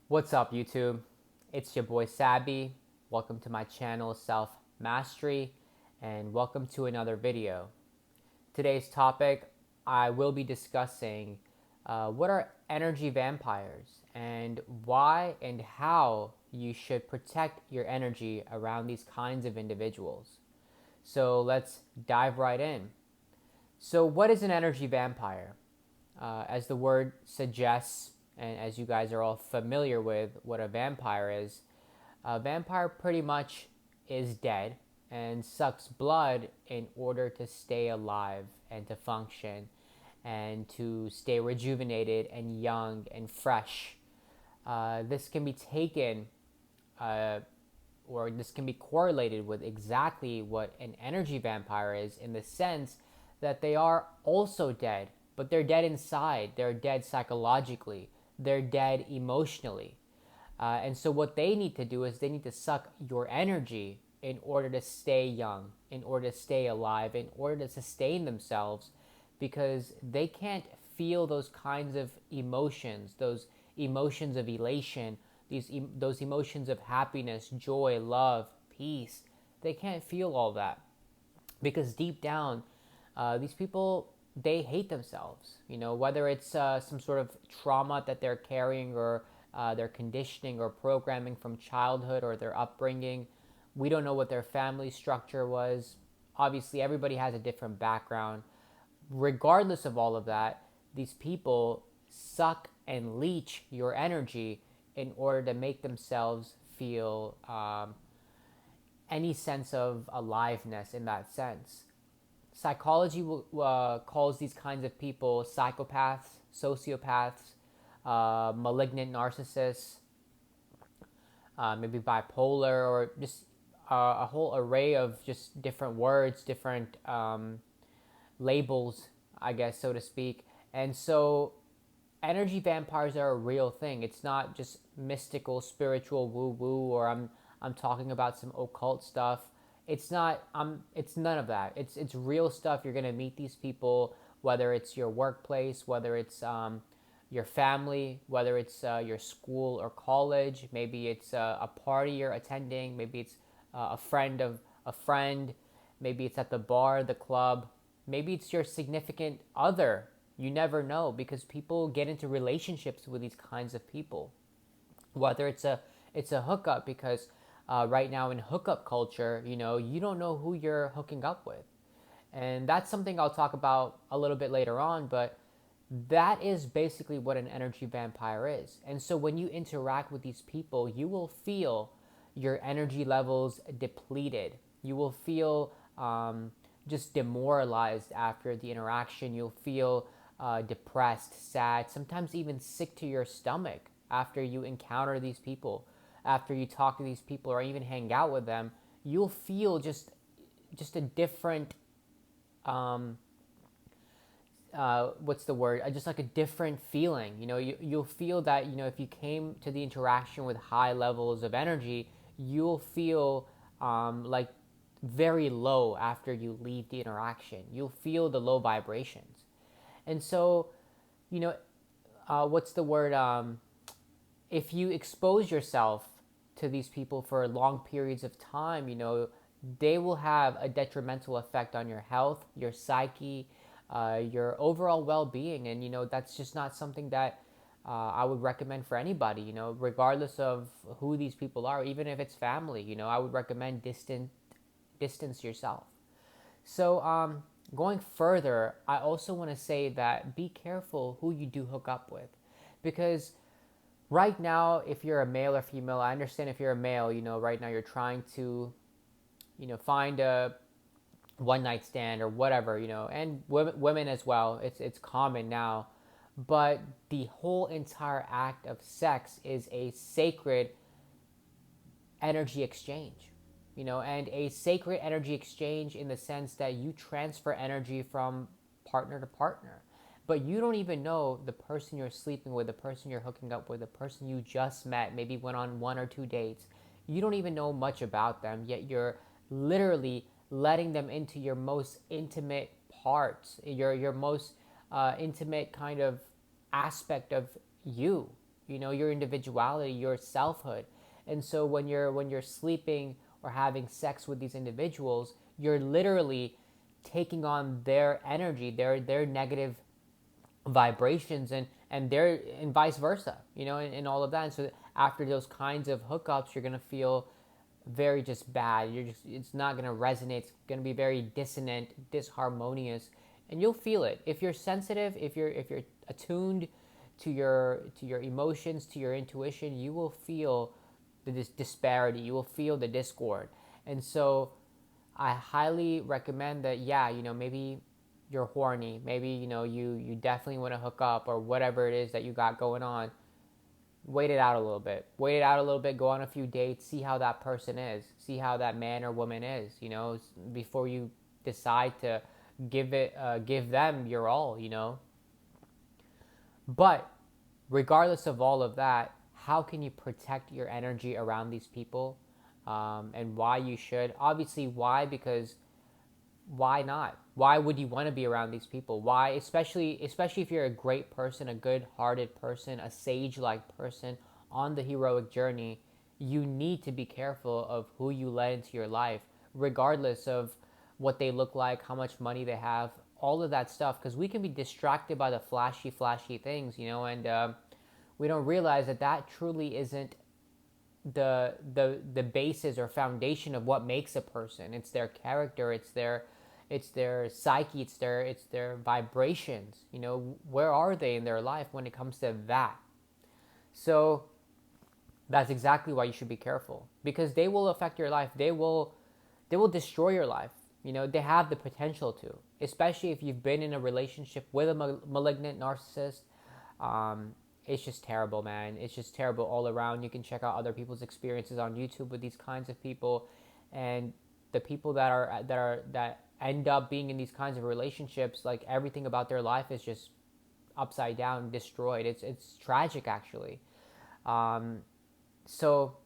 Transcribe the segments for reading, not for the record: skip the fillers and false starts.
What's up, YouTube? It's your boy Sabby. Welcome to my channel, Self Mastery, and welcome to another video. Today's topic, I will be discussing what are energy vampires and why and how you should protect your energy around these kinds of individuals. So let's dive right in. So, what is an energy vampire? As the word suggests, and as you guys are all familiar with what a vampire is, a vampire pretty much is dead and sucks blood in order to stay alive and to function and to stay rejuvenated and young and fresh. This can be taken uh, or this can be correlated with exactly what an energy vampire is, in the sense that they are also dead, but they're dead inside, they're dead psychologically, they're dead emotionally. And so, what they need to do is they need to suck your energy in order to stay young, in order to stay alive, in order to sustain themselves, because they can't feel those kinds of emotions, those emotions of elation, those emotions of happiness, joy, love, peace. They can't feel all that because deep down, these people, they hate themselves. You know, whether it's some sort of trauma that they're carrying, or their conditioning or programming from childhood or their upbringing. We don't know what their family structure was. Obviously, everybody has a different background. Regardless of all of that, these people suck and leech your energy in order to make themselves feel any sense of aliveness in that sense. Psychology calls these kinds of people psychopaths, sociopaths, malignant narcissists, maybe bipolar, or just a whole array of just different words, different labels, I guess, so to speak. And so, energy vampires are a real thing. It's not just mystical, spiritual woo woo, or I'm talking about some occult stuff. It's not. It's none of that. It's real stuff. You're gonna meet these people, whether it's your workplace, whether it's your family, whether it's your school or college. Maybe it's a party you're attending. Maybe it's a friend of a friend. Maybe it's at the bar, the club. Maybe it's your significant other. You never know, because people get into relationships with these kinds of people. Whether it's a hookup, because right now in hookup culture, you don't know who you're hooking up with, and that's something I'll talk about a little bit later on. But that is basically what an energy vampire is. And so when you interact with these people, you will feel your energy levels depleted. You will feel just demoralized after the interaction. You'll feel depressed, sad, sometimes even sick to your stomach after you encounter these people, after you talk to these people, or even hang out with them. You'll feel just a different what's the word? Just like a different feeling. You'll feel that, if you came to the interaction with high levels of energy, you'll feel like very low after you leave the interaction. You'll feel the low vibrations. And so, you know, what's the word? If you expose yourself to these people for long periods of time, they will have a detrimental effect on your health, your psyche, your overall well-being. And that's just not something that I would recommend for anybody. Regardless of who these people are, even if it's family, I would recommend distance yourself. So, going further, I also want to say that be careful who you do hook up with, because right now, if you're a male or female, I understand if you're a male, right now you're trying to, find a one night stand or whatever, and women as well. It's common now, but the whole entire act of sex is a sacred energy exchange, and a sacred energy exchange in the sense that you transfer energy from partner to partner. But you don't even know the person you're sleeping with, the person you're hooking up with, the person you just met, maybe went on one or two dates. You don't even know much about them, yet you're literally letting them into your most intimate parts, your most intimate kind of aspect of you. your individuality, your selfhood. And so when you're sleeping or having sex with these individuals, you're literally taking on their energy, their negative vibrations, and vice versa, and all of that. And so after those kinds of hookups, you're gonna feel very just bad. It's not gonna resonate. It's gonna be very dissonant, disharmonious, and you'll feel it if you're sensitive, if you're attuned to your emotions, to your intuition. You will feel the disparity. You will feel the discord, and so I highly recommend that. Yeah, maybe you're horny. Maybe you definitely want to hook up or whatever it is that you got going on. Wait it out a little bit. Wait it out a little bit. Go on a few dates. See how that person is. See how that man or woman is. Before you decide to give them your all. But regardless of all of that, how can you protect your energy around these people, and why you should? Obviously, why? Because why not? Why would you want to be around these people? Why, especially if you're a great person, a good-hearted person, a sage-like person on the heroic journey, you need to be careful of who you let into your life, regardless of what they look like, how much money they have, all of that stuff, because we can be distracted by the flashy things, and we don't realize that truly isn't the basis or foundation of what makes a person. It's their character, it's their psyche, it's their vibrations. Where are they in their life when it comes to that? So that's exactly why you should be careful, because they will affect your life. They will destroy your life. They have the potential to, especially if you've been in a relationship with a malignant narcissist. It's just terrible, man. It's just terrible all around. You can check out other people's experiences on YouTube with these kinds of people, and the people that end up being in these kinds of relationships, like everything about their life is just upside down, destroyed. It's tragic, actually. So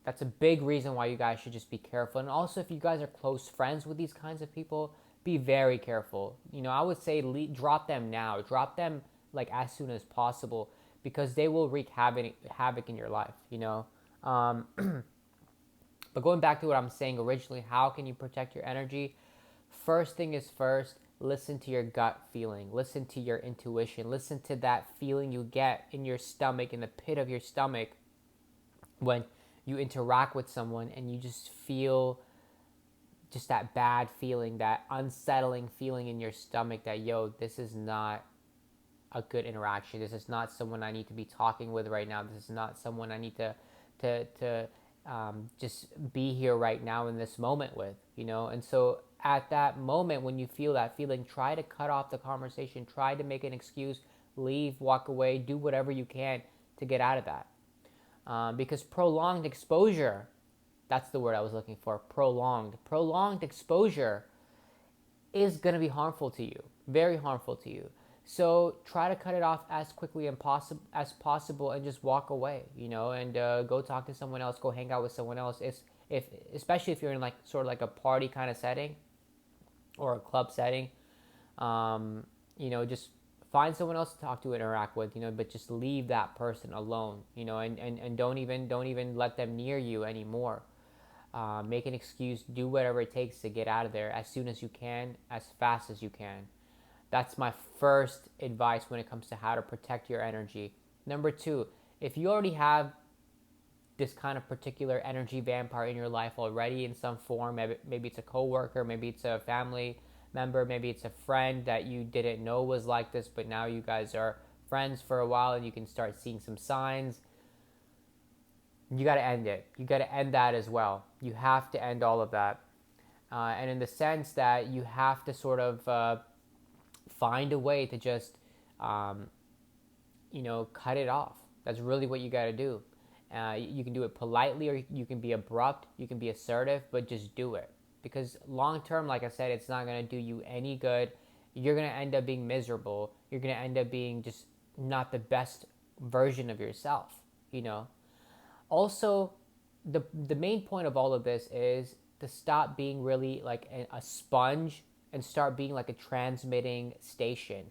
that's a big reason why you guys should just be careful. And also, if you guys are close friends with these kinds of people, be very careful. I would say drop them now. Drop them like as soon as possible, because they will wreak havoc in your life. But going back to what I'm saying originally, how can you protect your energy? First thing is first, listen to your gut feeling. Listen to your intuition. Listen to that feeling you get in your stomach, in the pit of your stomach, when you interact with someone and you just feel just that bad feeling, that unsettling feeling in your stomach that, this is not a good interaction. This is not someone I need to be talking with right now. This is not someone I need to just be here right now in this moment with, And so at that moment, when you feel that feeling, try to cut off the conversation. Try to make an excuse, leave, walk away, do whatever you can to get out of that. Because prolonged exposure, that's the word I was looking for, prolonged exposure is going to be harmful to you, very harmful to you. So try to cut it off as quickly as possible and just walk away, and go talk to someone else, go hang out with someone else. Especially if you're in sort of like a party kind of setting or a club setting, just find someone else to talk to, interact with, but just leave that person alone, and don't even let them near you anymore. Make an excuse, do whatever it takes to get out of there as soon as you can, as fast as you can. That's my first advice when it comes to how to protect your energy. Number two, if you already have this kind of particular energy vampire in your life already in some form, maybe it's a coworker, maybe it's a family member, maybe it's a friend that you didn't know was like this, but now you guys are friends for a while and you can start seeing some signs, you got to end it. You got to end that as well. You have to end all of that. And in the sense that you have to sort of find a way to just, cut it off. That's really what you got to do. You can do it politely, or you can be abrupt, you can be assertive, but just do it. Because long term, like I said, it's not going to do you any good. You're going to end up being miserable. You're going to end up being just not the best version of yourself, Also, the main point of all of this is to stop being really like a sponge and start being like a transmitting station.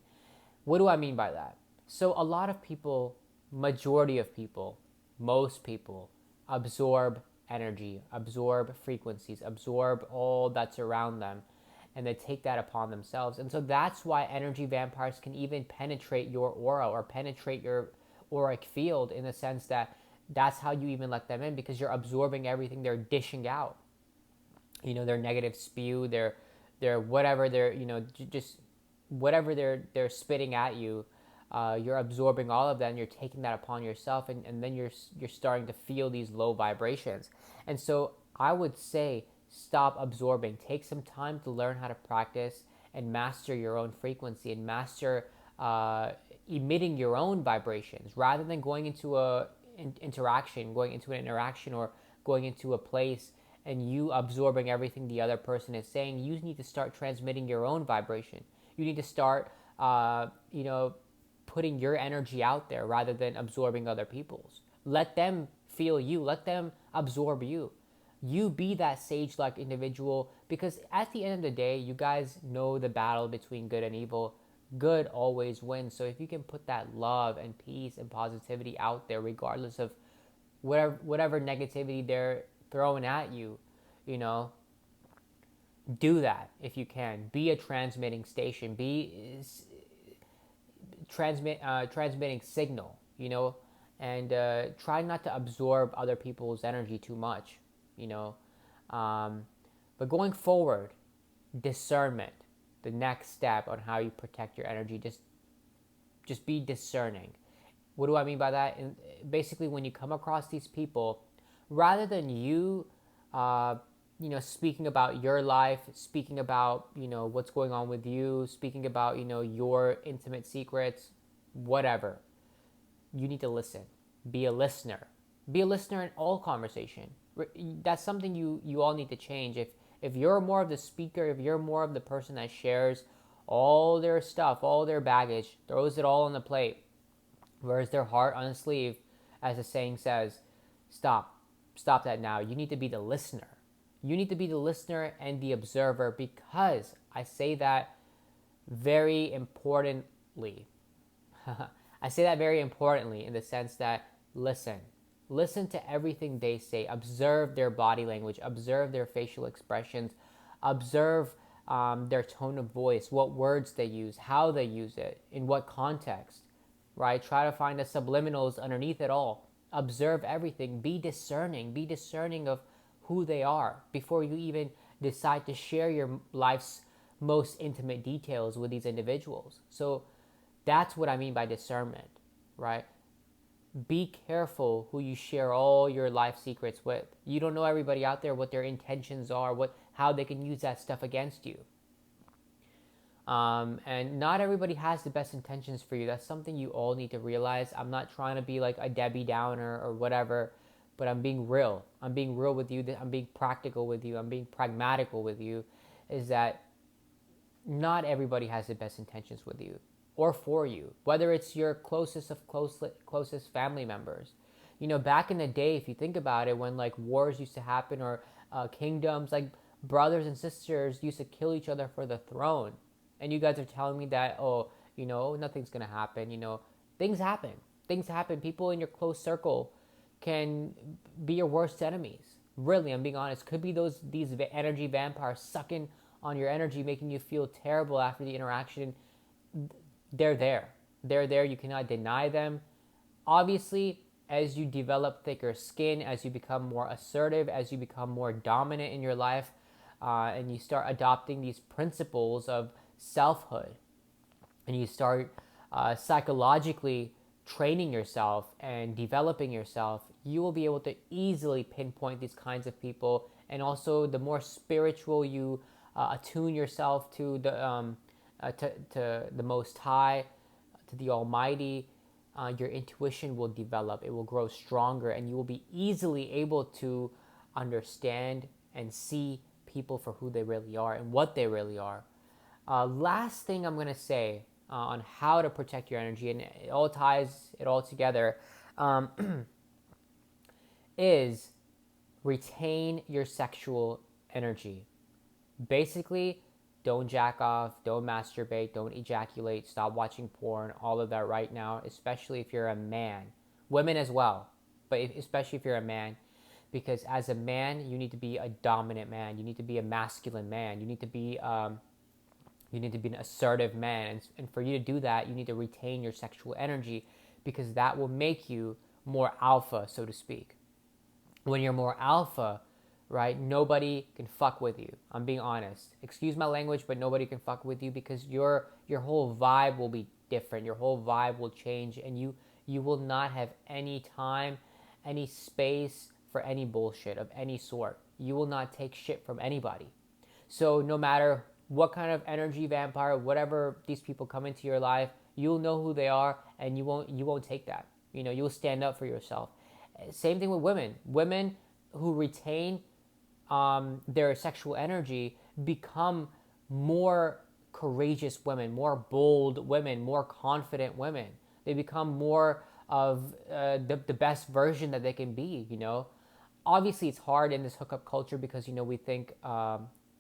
What do I mean by that? So a lot of people majority of people, most people, absorb energy, absorb frequencies, absorb all that's around them, and they take that upon themselves. And so that's why energy vampires can even penetrate your aura or penetrate your auric field, in the sense that that's how you even let them in, because you're absorbing everything they're dishing out. Their negative spew, their whatever they're, just whatever they're spitting at you. You're absorbing all of that, and you're taking that upon yourself, and then you're starting to feel these low vibrations. And so I would say, stop absorbing. Take some time to learn how to practice and master your own frequency, and master emitting your own vibrations, rather than going into going into an interaction, or going into a place and you absorbing everything the other person is saying. You need to start transmitting your own vibration. You need to start, putting your energy out there, rather than absorbing other people's. Let them feel you. Let them absorb you. You be that sage-like individual, because at the end of the day, you guys know the battle between good and evil. Good always wins. So if you can put that love and peace and positivity out there, regardless of whatever negativity they're throwing at you, do that if you can. Be a transmitting station. Be transmitting signal, and try not to absorb other people's energy too much, you know. But going forward, discernment, the next step on how you protect your energy. Just be discerning. What do I mean by that? And basically, when you come across these people, rather than you, speaking about your life, speaking about, what's going on with you, speaking about, your intimate secrets, whatever, you need to listen. Be a listener. Be a listener in all conversation. That's something you all need to change. If you're more of the speaker, if you're more of the person that shares all their stuff, all their baggage, throws it all on the plate, wears their heart on a sleeve, as the saying says, stop that now. You need to be the listener. You need to be the listener and the observer, because I say that very importantly. I say that very importantly, in the sense that listen to everything they say. Observe their body language, observe their facial expressions, observe their tone of voice, what words they use, how they use it, in what context, right? Try to find the subliminals underneath it all. Observe everything. Be discerning of who they are before you even decide to share your life's most intimate details with these individuals. So that's what I mean by discernment, right? Be careful who you share all your life secrets with. You don't know everybody out there, what their intentions are, how they can use that stuff against you. And not everybody has the best intentions for you. That's something you all need to realize. I'm not trying to be like a Debbie Downer or whatever, but I'm being real. I'm being real with you. I'm being practical with you. I'm being pragmatical with you. Is that not everybody has the best intentions with you or for you, whether it's your closest family members. Back in the day, if you think about it, when like wars used to happen, or kingdoms, like brothers and sisters used to kill each other for the throne. And you guys are telling me that, nothing's going to happen. Things happen. People in your close circle can be your worst enemies. Really, I'm being honest. Could be these energy vampires sucking on your energy, making you feel terrible after the interaction. They're there. You cannot deny them. Obviously, as you develop thicker skin, as you become more assertive, as you become more dominant in your life, and you start adopting these principles of selfhood, and you start psychologically training yourself and developing yourself, you will be able to easily pinpoint these kinds of people. And also, the more spiritual you attune yourself to the Most High, to the Almighty, your intuition will develop. It will grow stronger, and you will be easily able to understand and see people for who they really are and what they really are. Last thing I'm going to say on how to protect your energy, and it all ties it all together, is retain your sexual energy. Basically, don't jack off, don't masturbate, don't ejaculate, stop watching porn, all of that right now, especially if you're a man. Women as well, but especially if you're a man, because as a man, you need to be a dominant man. You need to be a masculine man. You need to be an assertive man, and for you to do that, you need to retain your sexual energy, because that will make you more alpha, so to speak. When you're more alpha, right, nobody can fuck with you. I'm being honest. Excuse my language, but nobody can fuck with you, because your whole vibe will be different. Your whole vibe will change, and you will not have any time, any space for any bullshit of any sort. You will not take shit from anybody. So no matter what kind of energy vampire, whatever these people come into your life, you'll know who they are, and you won't take that. You'll stand up for yourself. Same thing with women. Women who retain their sexual energy become more courageous women, more bold women, more confident women. They become more of the best version that they can be. Obviously, it's hard in this hookup culture, because we think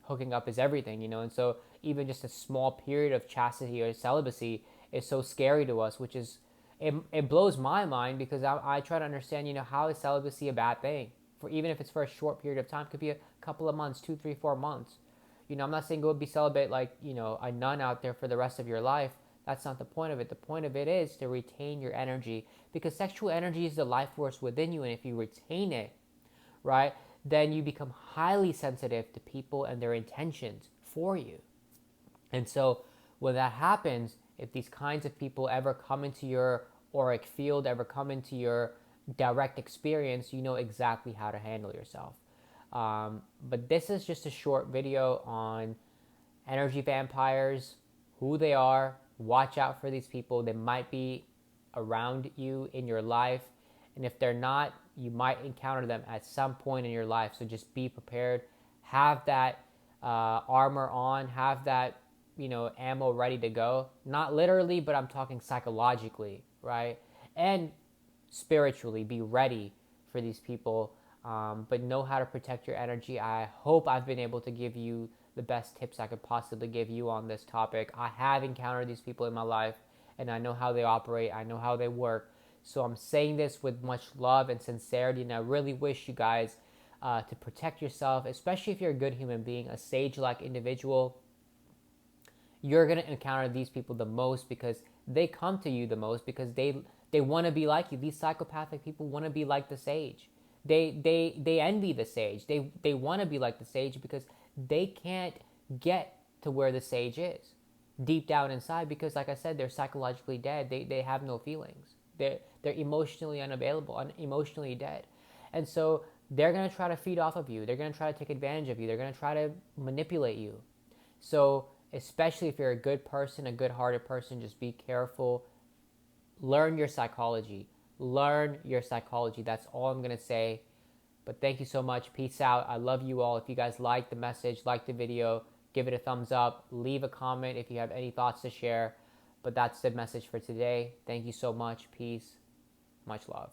hooking up is everything. And so even just a small period of chastity or celibacy is so scary to us, which is it blows my mind, because I try to understand, how is celibacy a bad thing? For even if it's for a short period of time, it could be a couple of months, 2, 3, 4 months. I'm not saying go be celibate like a nun out there for the rest of your life. That's not the point of it. The point of it is to retain your energy, because sexual energy is the life force within you, and if you retain it, right, then you become highly sensitive to people and their intentions for you. And so when that happens, if these kinds of people ever come into your auric field, ever come into your direct experience, you know exactly how to handle yourself. But this is just a short video on energy vampires, who they are. Watch out for these people. They might be around you in your life. And if they're not, you might encounter them at some point in your life. So just be prepared. Have that armor on. Have that ammo ready to go. Not literally, but I'm talking psychologically, right? And spiritually, be ready for these people. But know how to protect your energy. I hope I've been able to give you the best tips I could possibly give you on this topic. I have encountered these people in my life, and I know how they operate. I know how they work. So I'm saying this with much love and sincerity, and I really wish you guys to protect yourself, especially if you're a good human being, a sage-like individual. You're going to encounter these people the most, because they come to you the most, because they want to be like you. These psychopathic people want to be like the sage. They envy the sage. They want to be like the sage, because they can't get to where the sage is deep down inside, because like I said, they're psychologically dead. They have no feelings. They're emotionally unavailable, emotionally dead. And so they're going to try to feed off of you. They're going to try to take advantage of you. They're going to try to manipulate you. So especially if you're a good person, a good-hearted person, just be careful. Learn your psychology. Learn your psychology. That's all I'm going to say. But thank you so much. Peace out. I love you all. If you guys like the message, like the video, give it a thumbs up. Leave a comment if you have any thoughts to share. But that's the message for today. Thank you so much. Peace. Much love.